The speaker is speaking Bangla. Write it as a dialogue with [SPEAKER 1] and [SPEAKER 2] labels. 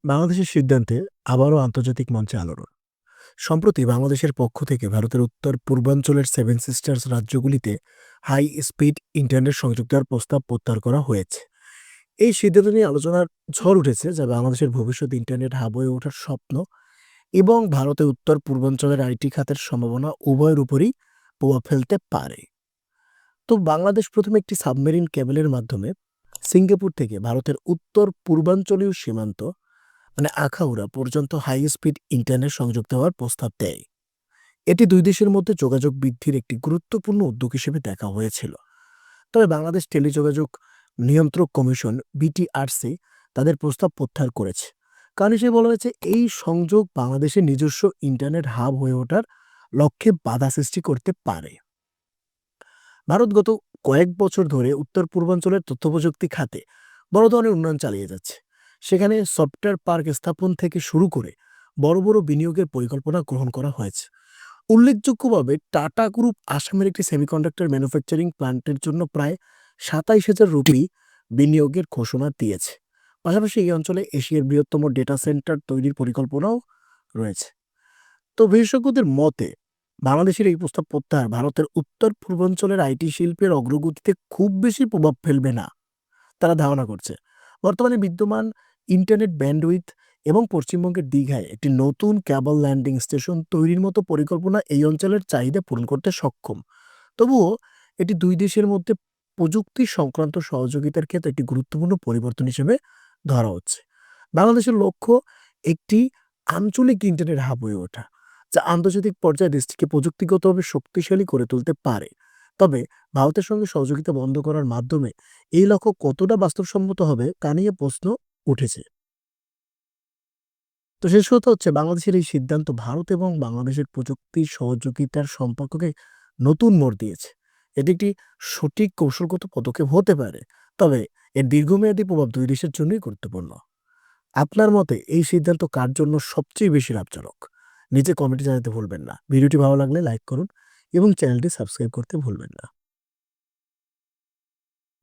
[SPEAKER 1] বাংলাদেশের সিদ্ধান্তে আবারও আন্তর্জাতিক মঞ্চে আলোড়ন। সম্প্রতি বাংলাদেশের পক্ষ থেকে ভারতের উত্তর পূর্বাঞ্চলের সেভেন সিস্টার্স রাজ্যগুলিতে হাই স্পিড ইন্টারনেট সংযোগ দেওয়ার প্রস্তাব প্রত্যাহার করা হয়েছে। এই সিদ্ধান্ত নিয়ে আলোচনার ঝড় উঠেছে, যা বাংলাদেশের ভবিষ্যৎ ইন্টারনেট হাব হয়ে ওঠার স্বপ্ন এবং ভারতের উত্তর পূর্বাঞ্চলের আইটি খাতের সম্ভাবনা উভয়ের উপরই প্রভাব ফেলতে পারে। তো বাংলাদেশ প্রথমে একটি সাবমেরিন কেবলের মাধ্যমে সিঙ্গাপুর থেকে ভারতের উত্তর পূর্বাঞ্চলীয় সীমান্ত আখাউড়া পর্যন্ত হাই স্পিড ইন্টারনেট সংযোগ দেওয়ার প্রস্তাব দেয়। এটি দুই দেশের মধ্যে যোগাযোগ বৃদ্ধির একটি গুরুত্বপূর্ণ উদ্যোগ হিসেবে দেখা হয়েছিল। তবে বাংলাদেশ টেলিযোগাযোগ নিয়ন্ত্রক কমিশন বিটিআরসি তাদের প্রস্তাব প্রত্যাহার করেছে। কারণ হিসেবে বলা হয়েছে, এই সংযোগ বাংলাদেশের নিজস্ব ইন্টারনেট হাব হয়ে ওঠার লক্ষ্যে বাধা সৃষ্টি করতে পারে। ভারত গত কয়েক বছর ধরে উত্তর পূর্বাঞ্চলের তথ্য প্রযুক্তি খাতে বড় ধরনের উন্নয়ন চালিয়ে যাচ্ছে। সেখানে সফটওয়্যার পার্ক স্থাপন থেকে শুরু করে বড় বড় বিনিয়োগের পরিকল্পনা গ্রহণ করা হয়েছে। উল্লেখযোগ্যভাবে টাটা গ্রুপ আসামের একটি সেমিকন্ডাক্টর ম্যানুফ্যাকচারিং প্ল্যান্টের জন্য প্রায় ২৭,০০০ রুপি বিনিয়োগের ঘোষণা দিয়েছে। পাশাপাশি এই অঞ্চলে এশিয়ার বৃহত্তম ডেটা সেন্টার তৈরির পরিকল্পনাও রয়েছে। তো বিশেষজ্ঞদের মতে, বাংলাদেশের এই প্রস্তাব প্রত্যাহার ভারতের উত্তর পূর্বাঞ্চলের আইটি শিল্পের অগ্রগতিতে খুব বেশি প্রভাব ফেলবে না তারা ধারণা করছে। বর্তমানে বিদ্যমান ইন্টারনেট ব্যান্ডউইথ এবং পশ্চিমবঙ্গের দীঘায় একটি নতুন ক্যাবল ল্যান্ডিং স্টেশন তৈরির মতো পরিকল্পনা এই অঞ্চলের চাহিদা পূরণ করতে সক্ষম। তবুও এটি দুই দেশের মধ্যে প্রযুক্তি সংক্রান্ত সহযোগিতার ক্ষেত্রে একটি গুরুত্বপূর্ণ পরিবর্তন হিসেবে ধরা হচ্ছে। বাংলাদেশের লক্ষ্য একটি আঞ্চলিক ইন্টারনেট হাব হয়ে ওঠা, যা আন্তর্জাতিক পর্যায়ে দেশটিকে প্রযুক্তিগতভাবে শক্তিশালী করে তুলতে পারে। তবে ভারতের সঙ্গে সহযোগিতা বন্ধ করার মাধ্যমে এই লক্ষ্য কতটা বাস্তবসম্মত হবে তা নিয়ে প্রশ্ন উঠেছে। তো শেষ কথা হচ্ছে, বাংলাদেশের এই সিদ্ধান্ত ভারত এবং বাংলাদেশের প্রযুক্তি সহযোগিতার সম্পর্ককে নতুন মোড় দিয়েছে। এটি একটি সঠিক কৌশলগত পদক্ষেপ হতে পারে, তবে এর দীর্ঘমেয়াদী প্রভাব দুই দেশের জন্যই গুরুত্বপূর্ণ। আপনার মতে এই সিদ্ধান্ত কার জন্য সবচেয়ে বেশি লাভজনক? নিচে কমেন্টে জানাতে ভুলবেন না। ভিডিওটি ভালো লাগলে লাইক করুন এবং চ্যানেলটি সাবস্ক্রাইব করতে ভুলবেন না।